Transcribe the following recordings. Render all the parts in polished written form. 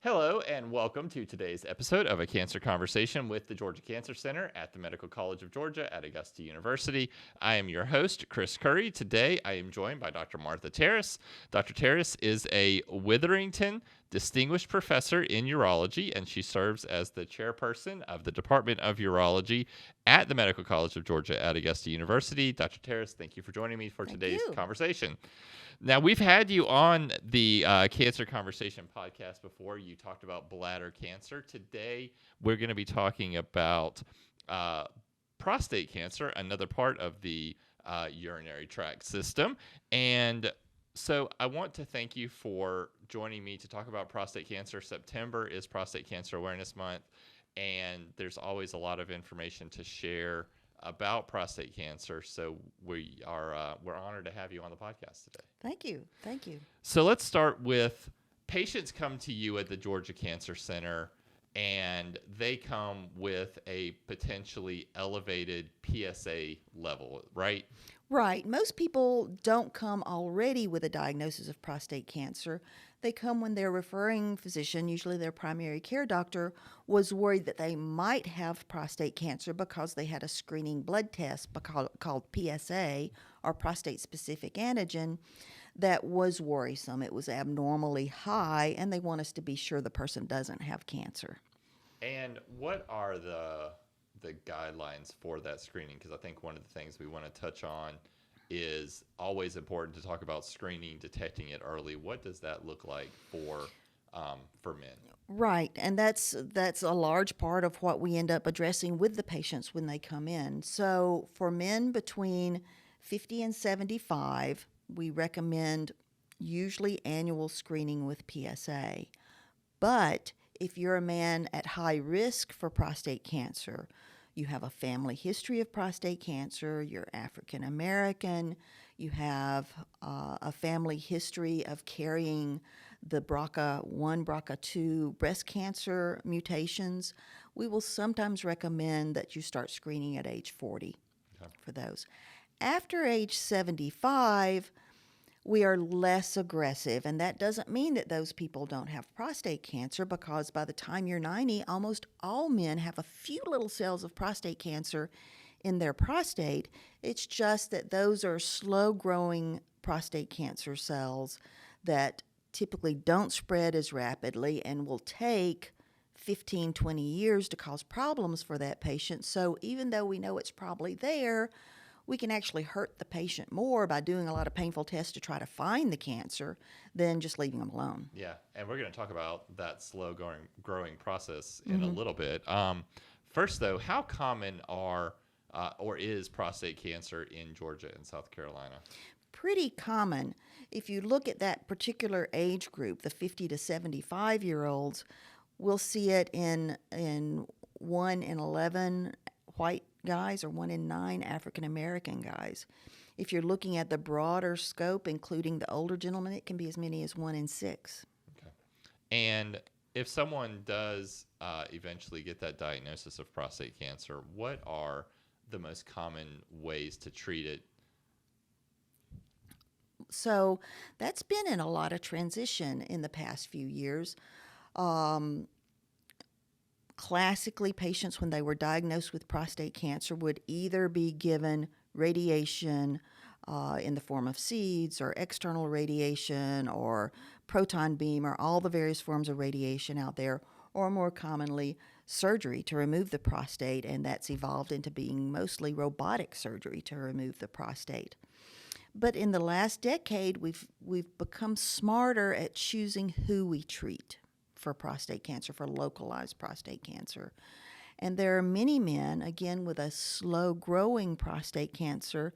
Hello, and welcome to today's episode of A Cancer Conversation with the Georgia Cancer Center at the Medical College of Georgia at Augusta University. I am your host, Chris Curry. Today, I am joined by Dr. Martha Terris. Dr. Terris is a Witherington Distinguished Professor in Urology, and she serves as the chairperson of the Department of Urology at the Medical College of Georgia at Augusta University. Dr. Terris, thank you for joining me for today's conversation. Now, we've had you on the Cancer Conversation podcast before. You talked about bladder cancer. Today, we're going to be talking about prostate cancer, another part of the urinary tract system. And so I want to thank you for joining me to talk about prostate cancer. September is Prostate Cancer Awareness Month, and there's always a lot of information to share about prostate cancer. So we're honored to have you on the podcast today. Thank you. So let's start with patients come to you at the Georgia Cancer Center and they come with a potentially elevated PSA level, right? Right. Most people don't come already with a diagnosis of prostate cancer. They come when their referring physician, usually their primary care doctor, was worried that they might have prostate cancer because they had a screening blood test called PSA, or prostate-specific antigen, that was worrisome. It was abnormally high, and they want us to be sure the person doesn't have cancer. And what are the guidelines for that screening? Because I think one of the things we want to touch on is always important to talk about screening, detecting it early. What does that look like for men? Right, and that's a large part of what we end up addressing with the patients when they come in. So for men between 50 and 75, we recommend usually annual screening with PSA. But if you're a man at high risk for prostate cancer, you have a family history of prostate cancer, you're African American, you have a family history of carrying the BRCA1, BRCA2 breast cancer mutations, we will sometimes recommend that you start screening at age 40 for those. After age 75, we are less aggressive, and that doesn't mean that those people don't have prostate cancer, because by the time you're 90, almost all men have a few little cells of prostate cancer in their prostate. It's just that those are slow-growing prostate cancer cells that typically don't spread as rapidly and will take 15, 20 years to cause problems for that patient. So even though we know it's probably there, we can actually hurt the patient more by doing a lot of painful tests to try to find the cancer than just leaving them alone. Yeah, and we're going to talk about that slow growing process in a little bit. First, though, how common is prostate cancer in Georgia and South Carolina? Pretty common. If you look at that particular age group, the 50 to 75-year-olds, we'll see it in 1 in 11 white guys or 1 in 9 African American guys. If you're looking at the broader scope, including the older gentlemen, it can be as many as 1 in 6. Okay. And if someone does eventually get that diagnosis of prostate cancer, what are the most common ways to treat it? So that's been in a lot of transition in the past few years. Classically, patients, when they were diagnosed with prostate cancer, would either be given radiation in the form of seeds or external radiation or proton beam or all the various forms of radiation out there, or more commonly, surgery to remove the prostate, and that's evolved into being mostly robotic surgery to remove the prostate. But in the last decade, we've become smarter at choosing who we treat for prostate cancer, for localized prostate cancer. And there are many men, again, with a slow-growing prostate cancer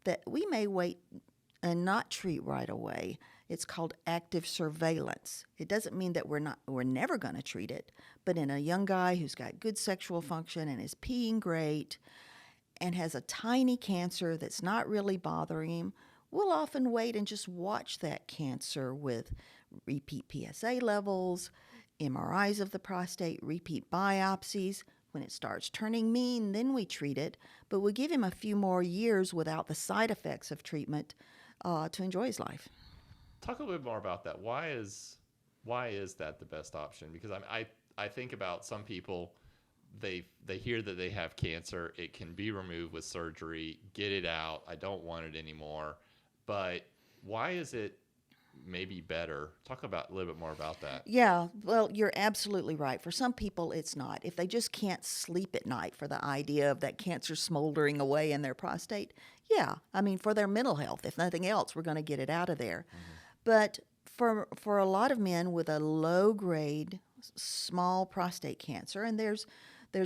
that we may wait and not treat right away. It's called active surveillance. It doesn't mean that we're never going to treat it, but in a young guy who's got good sexual function and is peeing great and has a tiny cancer that's not really bothering him, we'll often wait and just watch that cancer with repeat PSA levels, MRIs of the prostate, repeat biopsies. When it starts turning mean, then we treat it, but we give him a few more years without the side effects of treatment to enjoy his life. Talk a little bit more about that. Why is Why is that the best option? Because I think about some people, they hear that they have cancer, it can be removed with surgery, get it out, I don't want it anymore. But why is it maybe better? Talk about a little bit more about that. Yeah, well, you're absolutely right. For some people, it's not. If they just can't sleep at night for the idea of that cancer smoldering away in their prostate, yeah, I mean, for their mental health, if nothing else, we're going to get it out of there. But for a lot of men with a low grade, small prostate cancer, and there's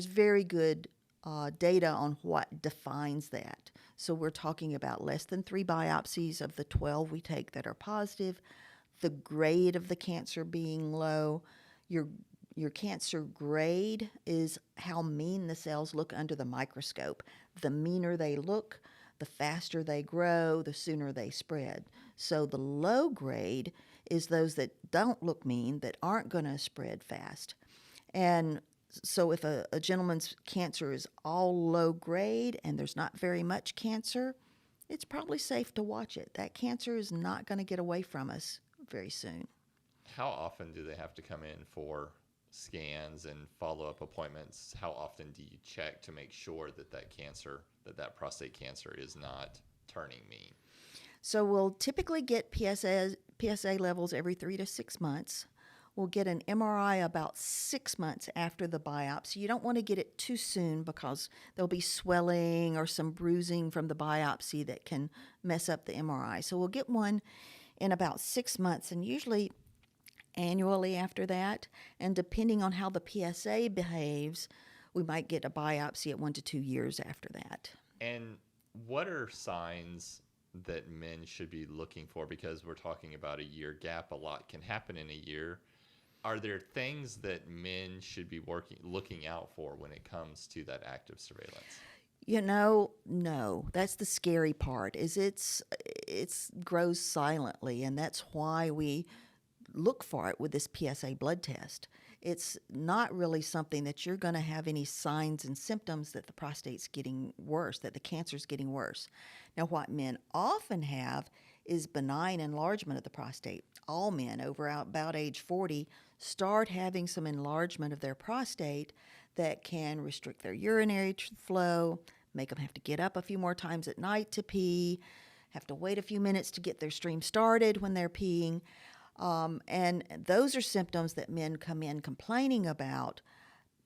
very good data on what defines that. So we're talking about less than 3 biopsies of the 12 we take that are positive, the grade of the cancer being low. Your cancer grade is how mean the cells look under the microscope. The meaner they look, the faster they grow, the sooner they spread. So the low grade is those that don't look mean, that aren't going to spread fast. And so if a gentleman's cancer is all low grade and there's not very much cancer, it's probably safe to watch it. That cancer is not going to get away from us very soon. How often do they have to come in for scans and follow-up appointments? How often do you check to make sure that that prostate cancer is not turning mean? So we'll typically get PSA levels every 3 to 6 months. We'll get an MRI about 6 months after the biopsy. You don't want to get it too soon because there'll be swelling or some bruising from the biopsy that can mess up the MRI. So we'll get one in about 6 months, and usually annually after that. And depending on how the PSA behaves, we might get a biopsy at 1 to 2 years after that. And what are signs that men should be looking for? Because we're talking about a year gap. A lot can happen in a year. Are there things that men should be looking out for when it comes to that active surveillance? No. That's the scary part. Is it grows silently, and that's why we look for it with this PSA blood test. It's not really something that you're going to have any signs and symptoms that the prostate's getting worse, that the cancer's getting worse. Now, what men often have is benign enlargement of the prostate. All men over about age 40 start having some enlargement of their prostate that can restrict their urinary flow, make them have to get up a few more times at night to pee, have to wait a few minutes to get their stream started when they're peeing. And those are symptoms that men come in complaining about,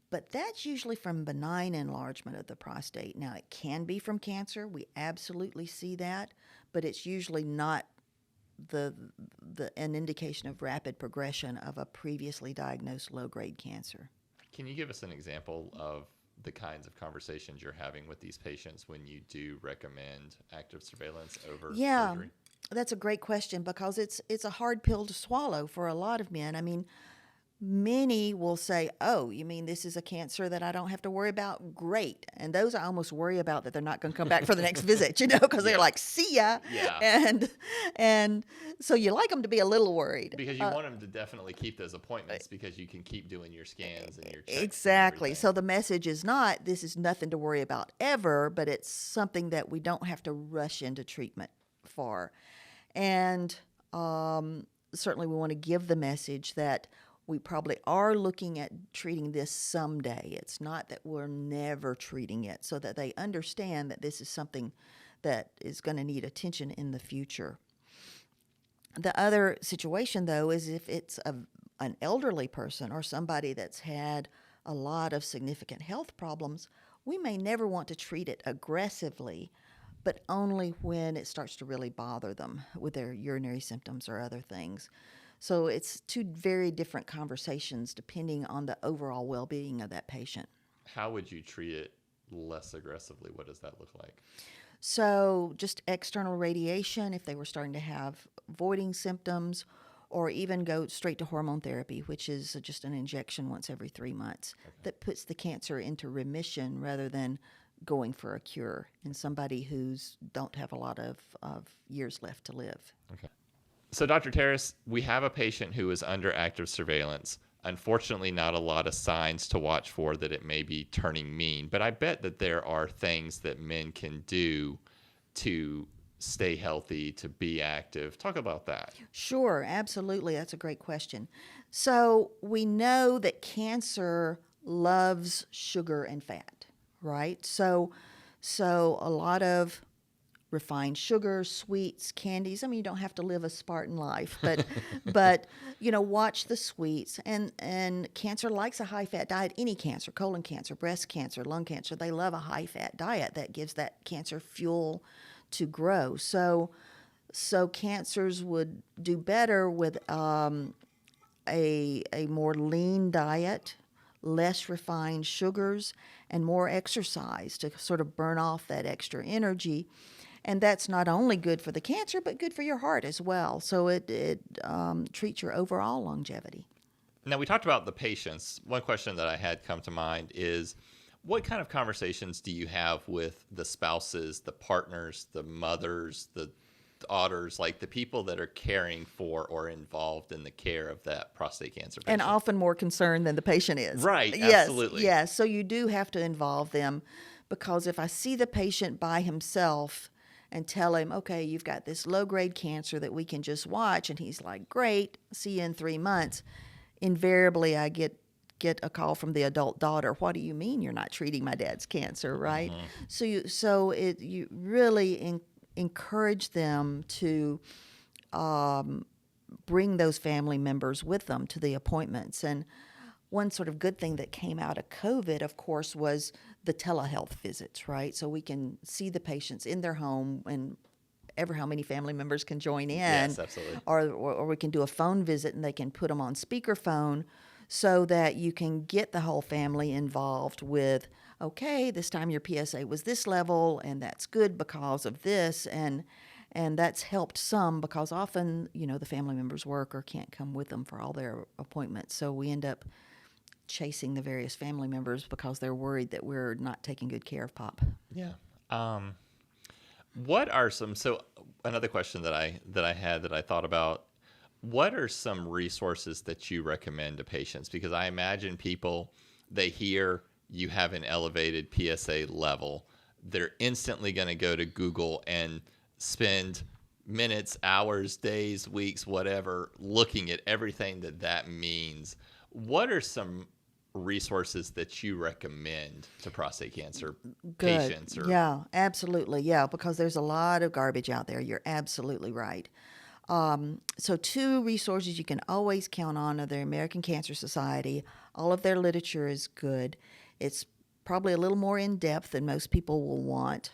but that's usually from benign enlargement of the prostate. Now, it can be from cancer. We absolutely see that, but it's usually not an indication of rapid progression of a previously diagnosed low-grade cancer. Can you give us an example of the kinds of conversations you're having with these patients when you do recommend active surveillance over surgery? That's a great question because it's a hard pill to swallow for a lot of men. I mean, many will say, "Oh, you mean this is a cancer that I don't have to worry about? Great." And those I almost worry about that they're not going to come back for the next visit, because they're like, "See ya." Yeah. And so you like them to be a little worried. Because you want them to definitely keep those appointments because you can keep doing your scans and your checks. Exactly. So the message is not, this is nothing to worry about ever, but it's something that we don't have to rush into treatment for. And certainly we want to give the message that we probably are looking at treating this someday. It's not that we're never treating it, so that they understand that this is something that is going to need attention in the future. The other situation, though, is if it's an elderly person or somebody that's had a lot of significant health problems, we may never want to treat it aggressively, but only when it starts to really bother them with their urinary symptoms or other things. So it's two very different conversations depending on the overall well-being of that patient. How would you treat it less aggressively? What does that look like? So just external radiation if they were starting to have voiding symptoms, or even go straight to hormone therapy, which is just an injection once every 3 months that puts the cancer into remission rather than going for a cure in somebody who's don't have a lot of years left to live. Okay. So, Dr. Terris, we have a patient who is under active surveillance. Unfortunately, not a lot of signs to watch for that it may be turning mean, but I bet that there are things that men can do to stay healthy, to be active. Talk about that. Sure, absolutely. That's a great question. So we know that cancer loves sugar and fat, right? So a lot of refined sugar, sweets, candies. I mean, you don't have to live a Spartan life, but watch the sweets. And cancer likes a high fat diet. Any cancer, colon cancer, breast cancer, lung cancer, they love a high fat diet that gives that cancer fuel to grow. So cancers would do better with a more lean diet, less refined sugars, and more exercise to sort of burn off that extra energy. And that's not only good for the cancer, but good for your heart as well. So it treats your overall longevity. Now, we talked about the patients. One question that I had come to mind is, what kind of conversations do you have with the spouses, the partners, the mothers, the daughters, like the people that are caring for or involved in the care of that prostate cancer patient? And often more concerned than the patient is. Right, Yes, absolutely. yes. So you do have to involve them, because if I see the patient by himself and tell him, okay, you've got this low-grade cancer that we can just watch, and he's like, great, see you in 3 months, invariably I get a call from the adult daughter. What do you mean you're not treating my dad's cancer, right? So you really encourage them to bring those family members with them to the appointments. And one sort of good thing that came out of COVID, of course, was the telehealth visits, right? So we can see the patients in their home, and ever how many family members can join in. Yes, absolutely. Or we can do a phone visit, and they can put them on speakerphone, so that you can get the whole family involved with, okay, this time your PSA was this level, and that's good because of this, and that's helped some, because often, the family members work or can't come with them for all their appointments. So we end up chasing the various family members because they're worried that we're not taking good care of Pop. Yeah. What are some, so another question that I had that I thought about, what are some resources that you recommend to patients? Because I imagine people, they hear you have an elevated PSA level, they're instantly going to go to Google and spend minutes, hours, days, weeks, whatever, looking at everything that means. What are some resources that you recommend to prostate cancer patients? Yeah, absolutely. Yeah, because there's a lot of garbage out there. You're absolutely right. So 2 resources you can always count on are the American Cancer Society. All of their literature is good. It's probably a little more in-depth than most people will want.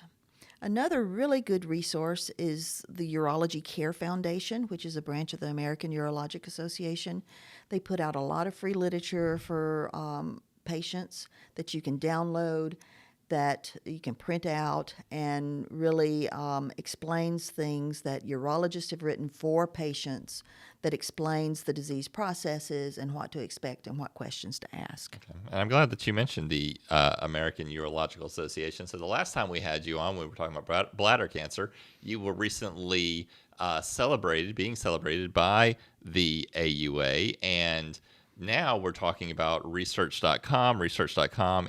Another really good resource is the Urology Care Foundation, which is a branch of the American Urologic Association. They put out a lot of free literature for patients that you can download, that you can print out, and really explains things that urologists have written for patients, that explains the disease processes and what to expect and what questions to ask. Okay. And I'm glad that you mentioned the American Urological Association. So the last time we had you on, we were talking about bladder cancer. You were recently being celebrated by the AUA, and now we're talking about research.com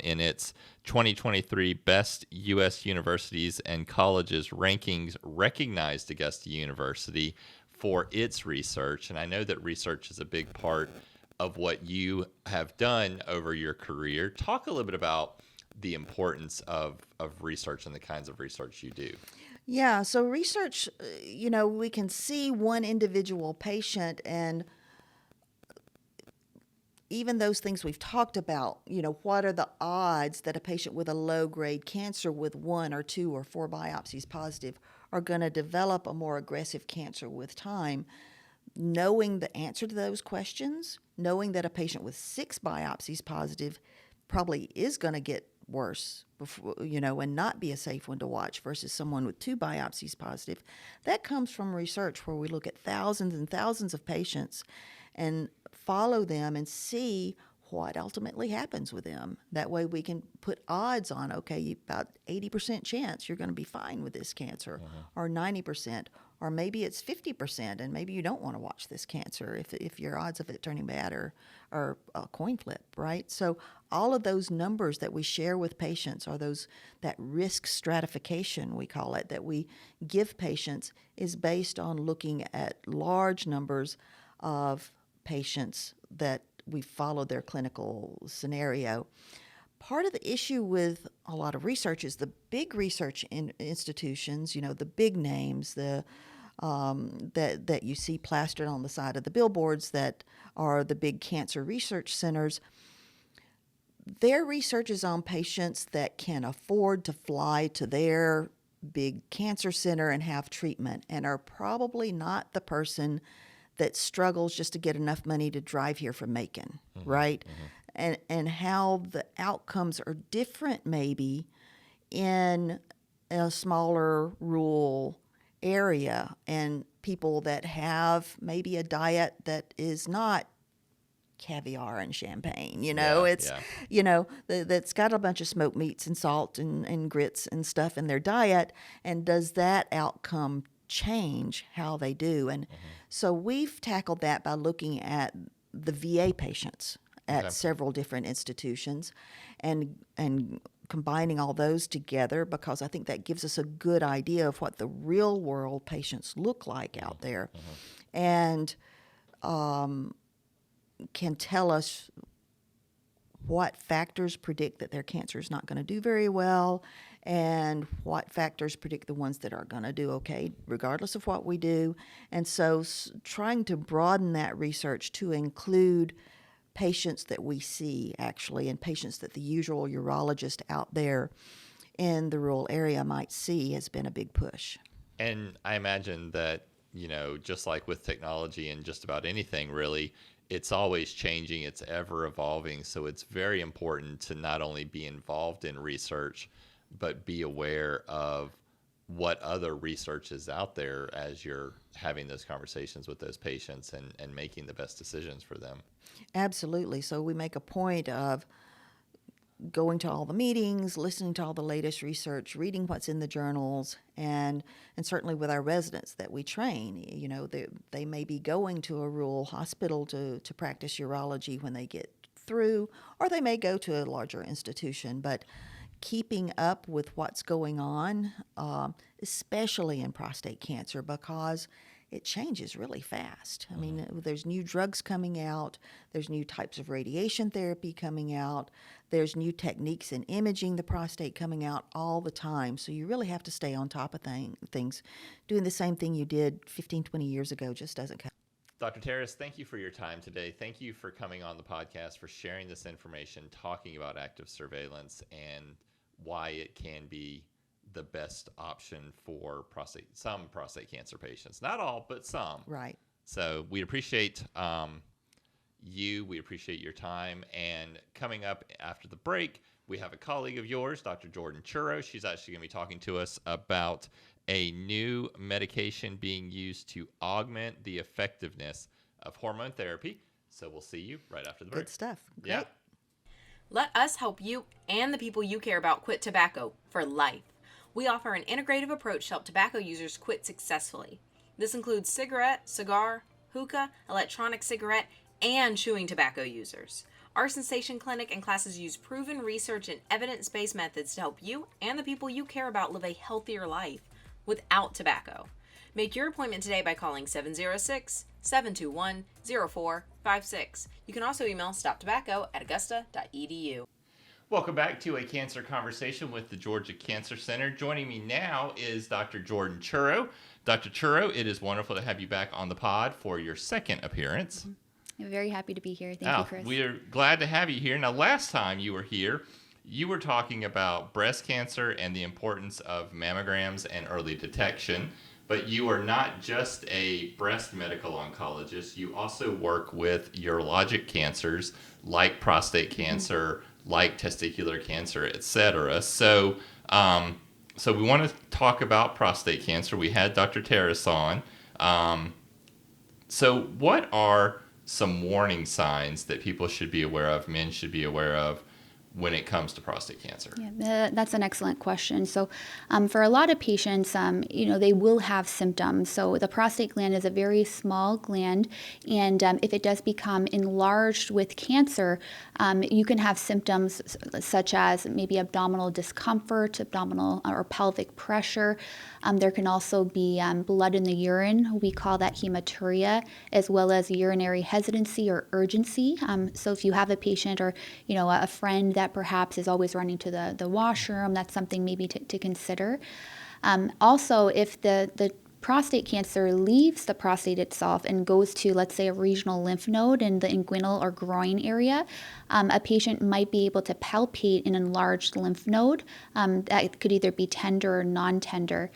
in its 2023 Best U.S. Universities and Colleges rankings recognized Augusta University for its research. And I know that research is a big part of what you have done over your career. Talk a little bit about the importance of research and the kinds of research you do. Yeah, so research, we can see one individual patient, and even those things we've talked about, what are the odds that a patient with a low-grade cancer with 1 or 2 or 4 biopsies positive are going to develop a more aggressive cancer with time? Knowing the answer to those questions, knowing that a patient with 6 biopsies positive probably is going to get worse, and not be a safe one to watch, versus someone with 2 biopsies positive. That comes from research where we look at thousands and thousands of patients and follow them and see what ultimately happens with them. That way we can put odds on, okay, about 80% chance you're going to be fine with this cancer, or 90%, or maybe it's 50%, and maybe you don't want to watch this cancer if your odds of it turning bad are a coin flip, right? So all of those numbers that we share with patients are that risk stratification, we call it, that we give patients is based on looking at large numbers of patients that we follow their clinical scenario. Part of the issue with a lot of research is the big research institutions, the big names, that you see plastered on the side of the billboards that are the big cancer research centers. Their research is on patients that can afford to fly to their big cancer center and have treatment, and are probably not the person that struggles just to get enough money to drive here from Macon, right? And how the outcomes are different maybe in a smaller rural area, and people that have maybe a diet that is not caviar and champagne, that's got a bunch of smoked meats and salt and grits and stuff in their diet. And does that outcome change how they do? And so we've tackled that by looking at the VA patients at several different institutions and combining all those together, because I think that gives us a good idea of what the real world patients look like out there, and can tell us what factors predict that their cancer is not going to do very well, and what factors predict the ones that are going to do okay, regardless of what we do. And so trying to broaden that research to include patients that we see, actually, and patients that the usual urologist out there in the rural area might see, has been a big push. And I imagine that, just like with technology and just about anything, really, it's always changing, it's ever evolving. So it's very important to not only be involved in research, but be aware of what other research is out there as you're having those conversations with those patients and making the best decisions for them. Absolutely. So we make a point of going to all the meetings, listening to all the latest research, reading what's in the journals, and certainly with our residents that we train, they may be going to a rural hospital to practice urology when they get through, or they may go to a larger institution. But keeping up with what's going on, especially in prostate cancer, because it changes really fast. I mean, there's new drugs coming out, there's new types of radiation therapy coming out, there's new techniques in imaging the prostate coming out all the time. So you really have to stay on top of things. Doing the same thing you did 15, 20 years ago just doesn't cut. Dr. Terris, thank you for your time today. Thank you for coming on the podcast, for sharing this information, talking about active surveillance and why it can be the best option for some prostate cancer patients. Not all, but some. Right. So we appreciate we appreciate your time. And coming up after the break, we have a colleague of yours, Dr. Jordan Ciuro. She's actually going to be talking to us about a new medication being used to augment the effectiveness of hormone therapy. So we'll see you right after the break. Good stuff. Great. Yeah. Let us help you and the people you care about quit tobacco for life. We offer an integrative approach to help tobacco users quit successfully. This includes cigarette, cigar, hookah, electronic cigarette, and chewing tobacco users. Our Sensation Clinic and classes use proven research and evidence-based methods to help you and the people you care about live a healthier life without tobacco. Make your appointment today by calling 706-721-0456. You can also email stoptobacco@augusta.edu. Welcome back to A Cancer Conversation with the Georgia Cancer Center. Joining me now is Dr. Jordan Ciuro. Dr. Ciuro, it is wonderful to have you back on the pod for your second appearance. I'm very happy to be here. Thank you, Chris. We are glad to have you here. Now, last time you were here, you were talking about breast cancer and the importance of mammograms and early detection. But you are not just a breast medical oncologist. You also work with urologic cancers like prostate cancer, like testicular cancer, etc. So we want to talk about prostate cancer. We had Dr. Terris on. So what are some warning signs that people should be aware of, men should be aware of, when it comes to prostate cancer? Yeah, that's an excellent question. So, for a lot of patients, they will have symptoms. So, the prostate gland is a very small gland, and if it does become enlarged with cancer, you can have symptoms such as maybe abdominal discomfort, abdominal or pelvic pressure. There can also be blood in the urine. We call that hematuria, as well as urinary hesitancy or urgency. So if you have a patient or a friend that perhaps is always running to the washroom, that's something maybe to consider. Also, if the prostate cancer leaves the prostate itself and goes to, let's say, a regional lymph node in the inguinal or groin area, a patient might be able to palpate an enlarged lymph node that could either be tender or non-tender.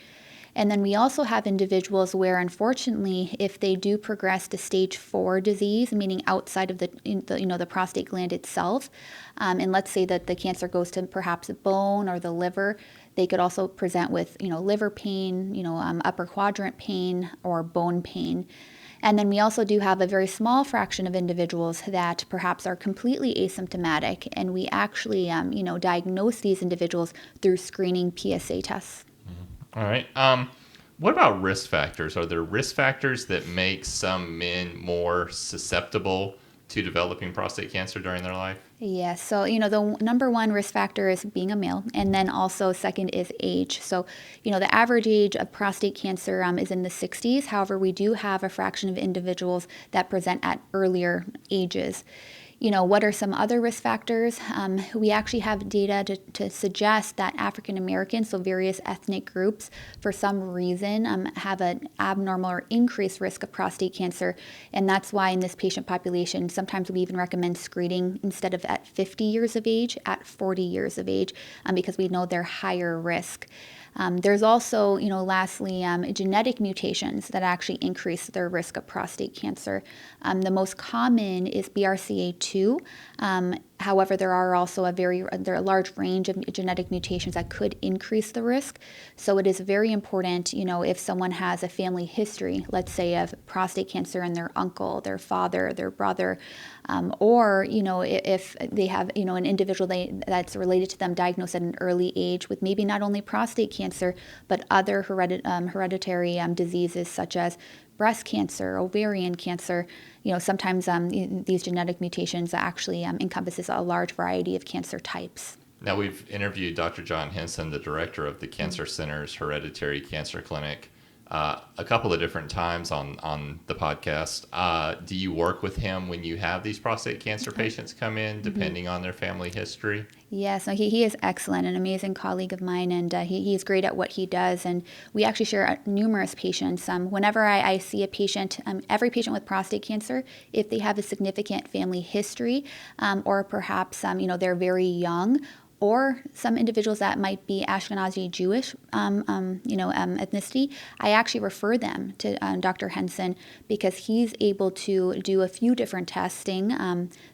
And then we also have individuals where, unfortunately, if they do progress to stage 4 disease, meaning outside of the prostate gland itself, and let's say that the cancer goes to perhaps a bone or the liver, they could also present with, liver pain, upper quadrant pain or bone pain. And then we also do have a very small fraction of individuals that perhaps are completely asymptomatic, and we actually, diagnose these individuals through screening PSA tests. All right. What about risk factors? Are there risk factors that make some men more susceptible to developing prostate cancer during their life? Yes. So, the number one risk factor is being a male. And then also second is age. So, the average age of prostate cancer is in the 60s. However, we do have a fraction of individuals that present at earlier ages. What are some other risk factors? We actually have data to suggest that African Americans, so various ethnic groups, for some reason have an abnormal or increased risk of prostate cancer. And that's why in this patient population, sometimes we even recommend screening instead of at 50 years of age, at 40 years of age, because we know they're higher risk. There's also, lastly, genetic mutations that actually increase their risk of prostate cancer. The most common is BRCA2. However, there are also a large range of genetic mutations that could increase the risk. So it is very important, if someone has a family history, let's say of prostate cancer in their uncle, their father, their brother, or, if they have, an individual that's related to them diagnosed at an early age with maybe not only prostate cancer, but other hereditary diseases such as breast cancer, ovarian cancer. Sometimes these genetic mutations actually encompasses a large variety of cancer types. Now, we've interviewed Dr. John Henson, the director of the Cancer Center's Hereditary Cancer Clinic, a couple of different times on the podcast. Do you work with him when you have these prostate cancer patients come in, depending on their family history? Yes, no, he is excellent, an amazing colleague of mine, and he's great at what he does. And we actually share numerous patients. Whenever I see a patient, every patient with prostate cancer, if they have a significant family history, or perhaps they're very young, or some individuals that might be Ashkenazi Jewish, ethnicity, I actually refer them to Dr. Henson because he's able to do a few different testing.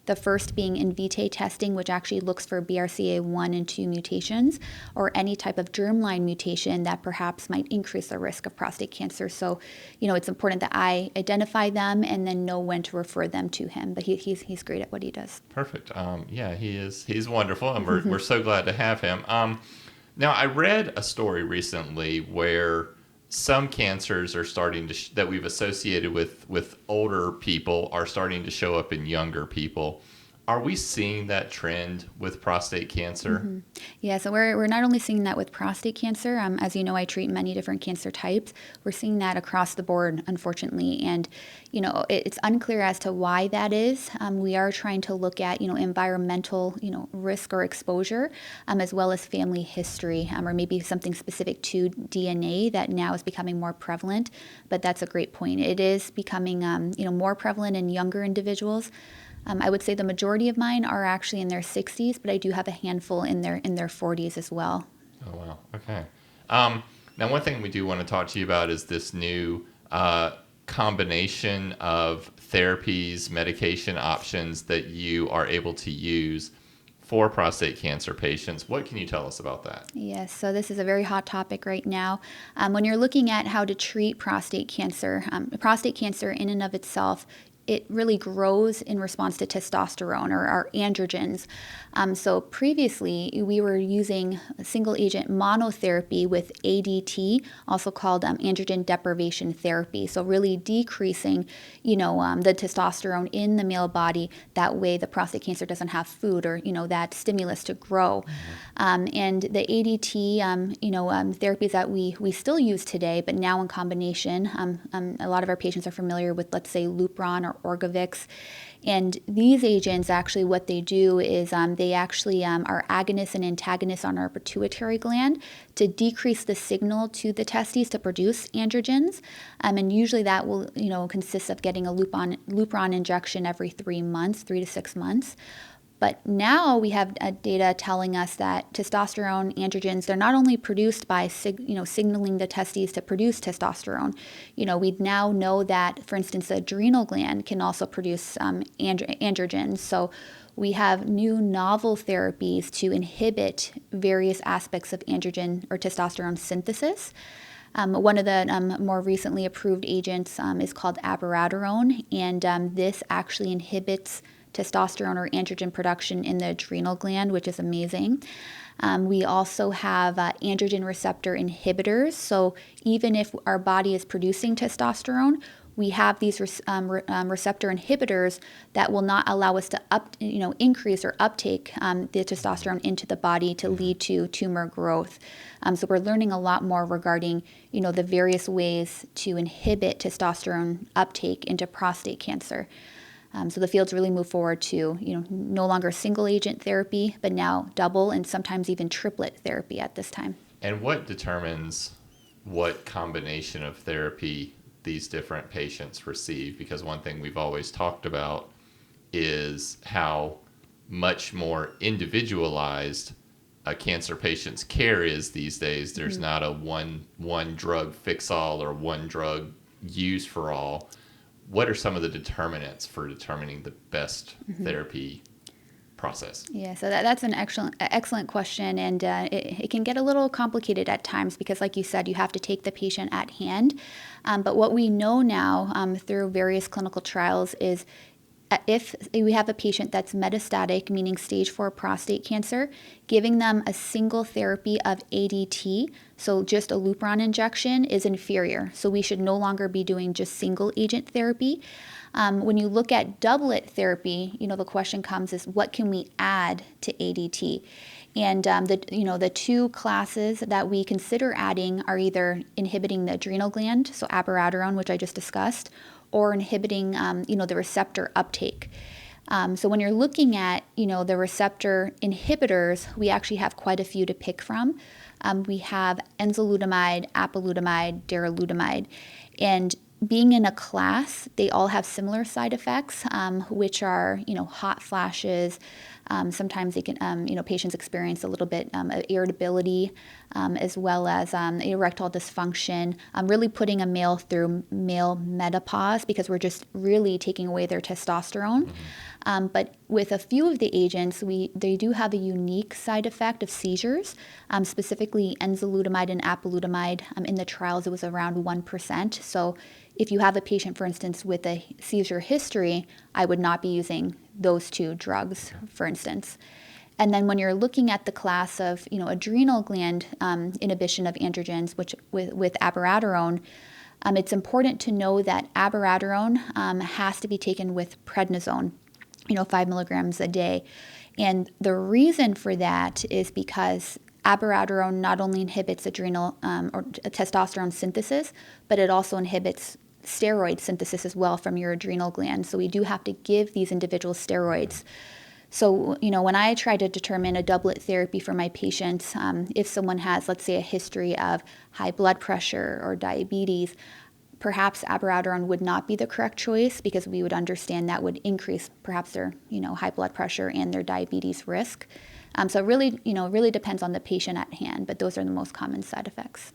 The first being in vitro testing, which actually looks for BRCA1 and 2 mutations or any type of germline mutation that perhaps might increase the risk of prostate cancer. So, it's important that I identify them and then know when to refer them to him. But he's great at what he does. Perfect. He's wonderful, and we're so glad to have him. Now, I read a story recently where some cancers are starting to that we've associated with older people are starting to show up in younger people. Are we seeing that trend with prostate cancer? Mm-hmm. Yeah, so we're not only seeing that with prostate cancer. As you know, I treat many different cancer types. We're seeing that across the board, unfortunately. And, it's unclear as to why that is. We are trying to look at, environmental, risk or exposure, as well as family history, or maybe something specific to DNA that now is becoming more prevalent. But that's a great point. It is becoming, more prevalent in younger individuals. I would say the majority of mine are actually in their 60s, but I do have a handful in their 40s as well. Oh, wow. Okay. Now, one thing we do want to talk to you about is this new combination of therapies, medication options that you are able to use for prostate cancer patients. What can you tell us about that? Yes, so this is a very hot topic right now. When you're looking at how to treat prostate cancer in and of itself it really grows in response to testosterone or our androgens. So previously, we were using single agent monotherapy with ADT, also called androgen deprivation therapy. So really decreasing, the testosterone in the male body. That way, the prostate cancer doesn't have food or that stimulus to grow. And the ADT, therapies that we still use today, but now in combination, a lot of our patients are familiar with, let's say, Lupron or Orgovix. And these agents, actually, what they do is they actually are agonists and antagonists on our pituitary gland to decrease the signal to the testes to produce androgens. And usually that will, consist of getting a Lupron injection every 3 months, 3 to 6 months. But now we have data telling us that testosterone androgens, they're not only produced by signaling the testes to produce testosterone. We now know that, for instance, the adrenal gland can also produce androgens. So we have new novel therapies to inhibit various aspects of androgen or testosterone synthesis. One of the more recently approved agents is called abiraterone, and this actually inhibits testosterone or androgen production in the adrenal gland, which is amazing. We also have androgen receptor inhibitors. So even if our body is producing testosterone, we have these receptor inhibitors that will not allow us to increase or uptake the testosterone into the body to lead to tumor growth. So we're learning a lot more regarding the various ways to inhibit testosterone uptake into prostate cancer. So the field's really moved forward to, no longer single agent therapy, but now double and sometimes even triplet therapy at this time. And what determines what combination of therapy these different patients receive? Because one thing we've always talked about is how much more individualized a cancer patient's care is these days. There's not a one drug fix all or one drug use for all. What are some of the determinants for determining the best therapy process? Yeah, so that's an excellent question, and it can get a little complicated at times because, like you said, you have to take the patient at hand. But what we know now through various clinical trials is if we have a patient that's metastatic, meaning stage 4 prostate cancer, giving them a single therapy of ADT, so just a Lupron injection, is inferior. So we should no longer be doing just single agent therapy. When you look at doublet therapy, the question comes is what can we add to ADT? And the two classes that we consider adding are either inhibiting the adrenal gland, so abiraterone, which I just discussed, or inhibiting, the receptor uptake. So when you're looking at, the receptor inhibitors, we actually have quite a few to pick from. We have enzalutamide, apalutamide, darolutamide, and being in a class, they all have similar side effects, which are, hot flashes. Sometimes they can, patients experience a little bit of irritability, as well as erectile dysfunction, really putting a male through male menopause because we're just really taking away their testosterone. But with a few of the agents, they do have a unique side effect of seizures, specifically enzalutamide and apalutamide. In the trials, it was around 1%. So if you have a patient, for instance, with a seizure history, I would not be using those two drugs, for instance. And then when you're looking at the class of, adrenal gland inhibition of androgens, which with abiraterone, it's important to know that abiraterone has to be taken with prednisone, 5 milligrams a day. And the reason for that is because abiraterone not only inhibits adrenal or testosterone synthesis, but it also inhibits steroid synthesis as well from your adrenal gland. So we do have to give these individual steroids. So, when I try to determine a doublet therapy for my patients, if someone has, let's say, a history of high blood pressure or diabetes, perhaps abiraterone would not be the correct choice because we would understand that would increase perhaps their, high blood pressure and their diabetes risk. So it really depends on the patient at hand, but those are the most common side effects.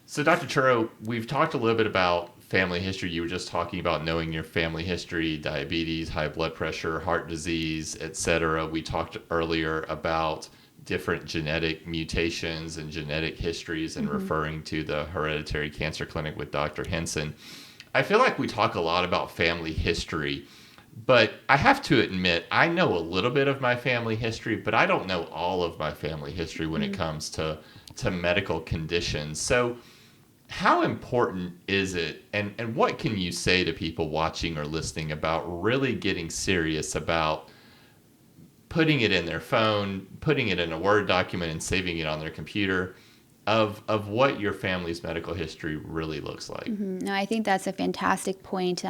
So Dr. Ciuro, we've talked a little bit about family history. You were just talking about knowing your family history, diabetes, high blood pressure, heart disease, etc. We talked earlier about different genetic mutations and genetic histories and referring to the Hereditary Cancer Clinic with Dr. Henson. I feel like we talk a lot about family history, but I have to admit, I know a little bit of my family history, but I don't know all of my family history when it comes to medical conditions. So, how important is it, and what can you say to people watching or listening about really getting serious about putting it in their phone, putting it in a Word document, and saving it on their computer, of what your family's medical history really looks like? No, I think that's a fantastic point,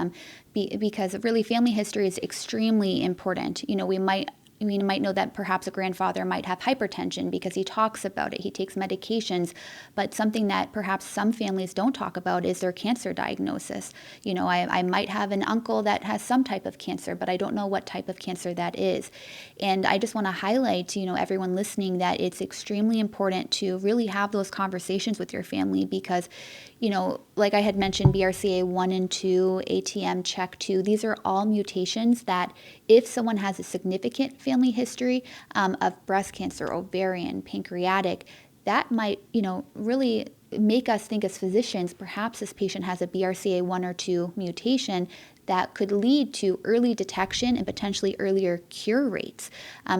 because really family history is extremely important. We might know that perhaps a grandfather might have hypertension because he talks about it, he takes medications, but something that perhaps some families don't talk about is their cancer diagnosis. I might have an uncle that has some type of cancer, but I don't know what type of cancer that is. And I just want to highlight, everyone listening, that it's extremely important to really have those conversations with your family because, like I had mentioned, BRCA 1 and 2, ATM check 2, these are all mutations that if someone has a significant family history of breast cancer, ovarian, pancreatic, that might, really make us think as physicians, perhaps this patient has a BRCA 1 or 2 mutation that could lead to early detection and potentially earlier cure rates.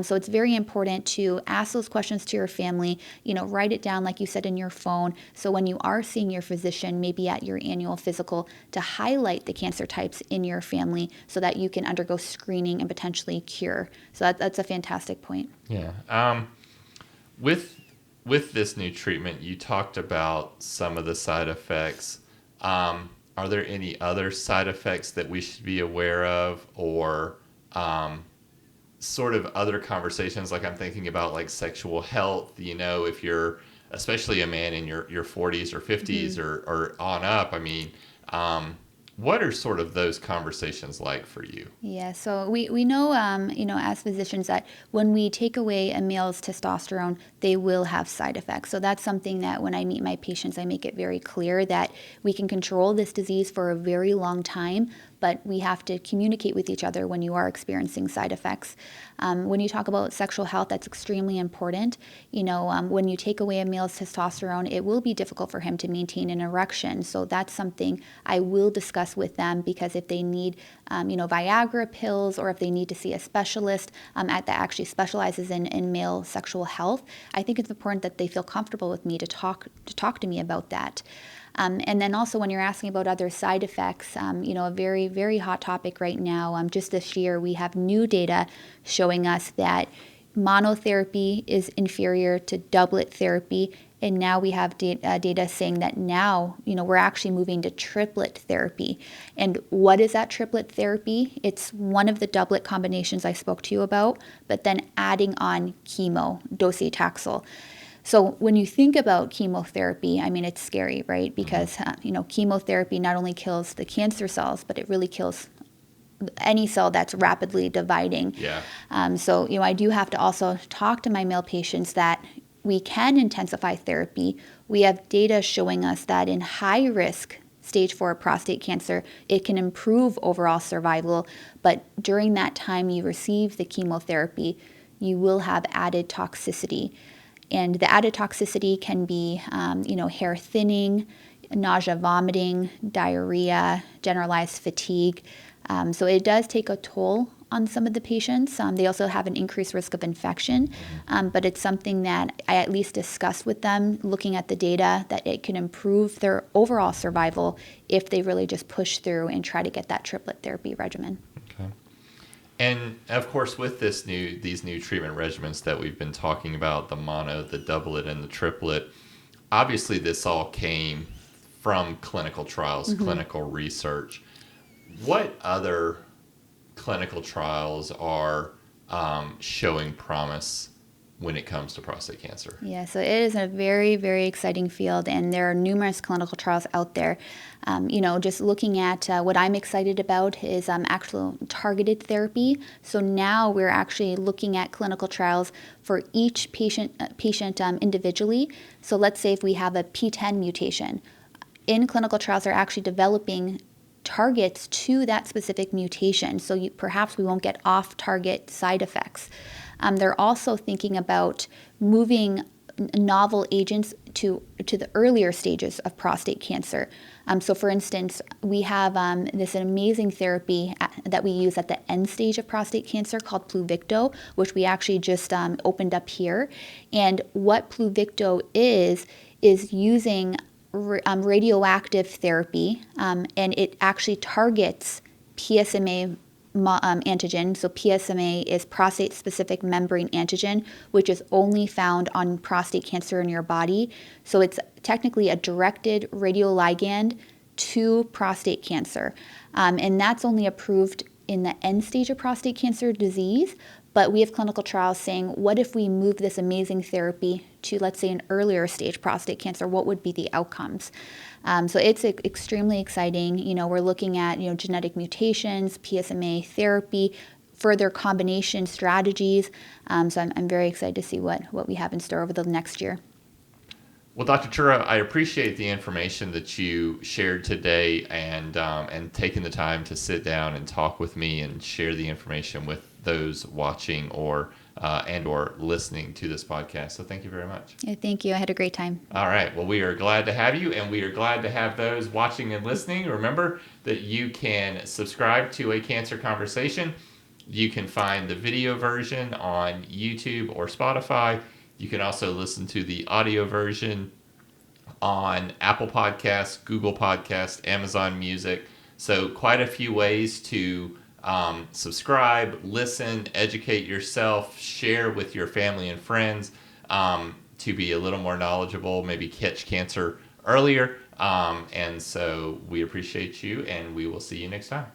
So it's very important to ask those questions to your family, write it down like you said in your phone. So when you are seeing your physician, maybe at your annual physical, to highlight the cancer types in your family so that you can undergo screening and potentially cure. So that's a fantastic point. Yeah. With this new treatment, you talked about some of the side effects. Are there any other side effects that we should be aware of, or sort of other conversations? Like I'm thinking about like sexual health, if you're especially a man in your 40s or 50s or on up, I mean, what are sort of those conversations like for you? Yeah, so we know, as physicians that when we take away a male's testosterone, they will have side effects. So that's something that when I meet my patients, I make it very clear that we can control this disease for a very long time, but we have to communicate with each other when you are experiencing side effects. When you talk about sexual health, that's extremely important. When you take away a male's testosterone, it will be difficult for him to maintain an erection. So that's something I will discuss with them, because if they need, Viagra pills, or if they need to see a specialist that actually specializes in male sexual health, I think it's important that they feel comfortable with me to talk to me about that. And then also when you're asking about other side effects, a very, very hot topic right now, just this year, we have new data showing us that monotherapy is inferior to doublet therapy. And now we have data saying that now, we're actually moving to triplet therapy. And what is that triplet therapy? It's one of the doublet combinations I spoke to you about, but then adding on chemo, docetaxel. So when you think about chemotherapy, I mean, it's scary, right? Because, chemotherapy not only kills the cancer cells, but it really kills any cell that's rapidly dividing. Yeah. So, I do have to also talk to my male patients that we can intensify therapy. We have data showing us that in high risk stage 4 prostate cancer, it can improve overall survival. But during that time you receive the chemotherapy, you will have added toxicity. And the added toxicity can be, hair thinning, nausea, vomiting, diarrhea, generalized fatigue. So it does take a toll on some of the patients. They also have an increased risk of infection, but it's something that I at least discuss with them, looking at the data, that it can improve their overall survival if they really just push through and try to get that triplet therapy regimen. Okay. And of course, with these new treatment regimens that we've been talking about, the mono, the doublet, and the triplet, obviously this all came from clinical trials, clinical research. What other clinical trials are showing promise when it comes to prostate cancer? Yeah, so it is a very, very exciting field, and there are numerous clinical trials out there. Just looking at what I'm excited about is actual targeted therapy. So now we're actually looking at clinical trials for each patient individually. So let's say if we have a P10 mutation, in clinical trials they're actually developing targets to that specific mutation, so perhaps we won't get off-target side effects. They're also thinking about moving novel agents to the earlier stages of prostate cancer. So for instance, we have this amazing therapy that we use at the end stage of prostate cancer called Pluvicto, which we actually just opened up here. And what Pluvicto is using radioactive therapy, and it actually targets PSMA antigen. So PSMA is prostate-specific membrane antigen, which is only found on prostate cancer in your body. So it's technically a directed radioligand to prostate cancer. And that's only approved in the end stage of prostate cancer disease. But we have clinical trials saying, what if we move this amazing therapy to, let's say, an earlier stage prostate cancer? What would be the outcomes? So it's extremely exciting. We're looking at, genetic mutations, PSMA therapy, further combination strategies. So I'm very excited to see what we have in store over the next year. Well, Dr. Ciuro, I appreciate the information that you shared today and taking the time to sit down and talk with me and share the information with those watching or listening to this podcast. So thank you very much. Yeah, thank you. I had a great time. All right. Well, we are glad to have you, and we are glad to have those watching and listening. Remember that you can subscribe to A Cancer Conversation. You can find the video version on YouTube or Spotify. You can also listen to the audio version on Apple Podcasts, Google Podcasts, Amazon Music. So quite a few ways to subscribe, listen, educate yourself, share with your family and friends to be a little more knowledgeable, maybe catch cancer earlier. And so we appreciate you, and we will see you next time.